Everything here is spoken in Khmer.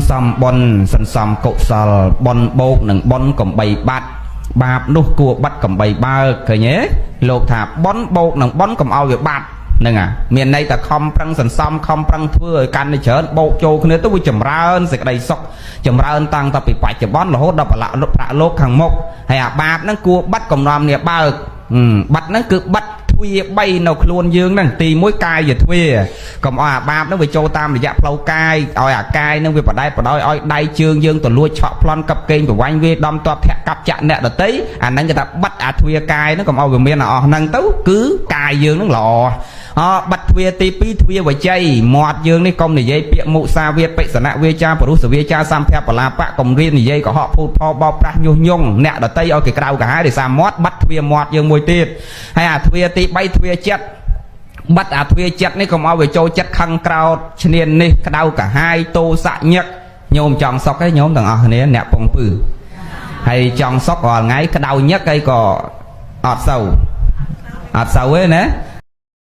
សំបនសន្សំកុសលបនបោកនិងបនកំបីបាត់បាបនោះគួរបាត់កំបីបើឃើញទេលោកថាបនបោកនិងបនកុំឲ្យវាបាត់ហ្នឹងមានន័យថាខំប្រឹងសន្សំខំប្រឹងធ្វើឲ្យកាន់តែច្រើនបោកចូលគ្នាទៅវាចម្រើនសេចក្តីសុខចម្រើនតាំងតពីបច្ចុប្បន្នរហូតដល់ប្រាក់លោកខាងមុខហើយអាបាបហ្នឹងគួរបាត់កំណំនេះបើកបាត់ហ្នឹងគឺបាត់ទ្វា3នៅខ្លួនយើងហ្នឹងទី1កាយទ្វាកុំឲ្យអាបាបហ្នឹងវាចូលតាមរយៈផ្លូវកាយឲ្យអាកាយហ្នឹងវាបដែតបដោយឲ្យដៃជើងយើងទៅលួចឆក់ប្លន់កັບកេងប្រវាញ់វាដំតបធាក់កាប់ចាក់អ្នកដតីអាហ្នឹងគេថាបាត់អាទ្វាកាយហ្នឹងកុំឲ្យវាមានអស់ហ្នឹងទៅគឺកាយយើងហ្នឹងល្អបាត់ទ្វាទី2ទ្វាវជ័យមាត់យើងនេះកុំនិយាយពាក្យមុសាវាបិសនៈវាចាពរុសវាចាសម្ភារបលាបៈកុំរៀននិយាយកុហកភូតផលបោកប្រាស់ញុះញង់អ្នកដតីឲ្យគេក្រៅកាហាយដោយសារមាត់បាត់ទ្វាមាត់យើងមួយទៀតហើយអាទ្វាទី3ទ្វាចិត្តបាត់អាទ្វាចិត្តនេះកុំឲ្យវាចូលចិត្តខឹងក្រោតឈ្នាននេះក្តៅកាហាយតោសៈញឹកញោមចង់សុកឯងញោមទាំងអស់គ្នាអ្នកពងពឺហើយចង់សុករាល់ថ្ងៃក្តៅញឹកអីក៏អត់សូវទេណា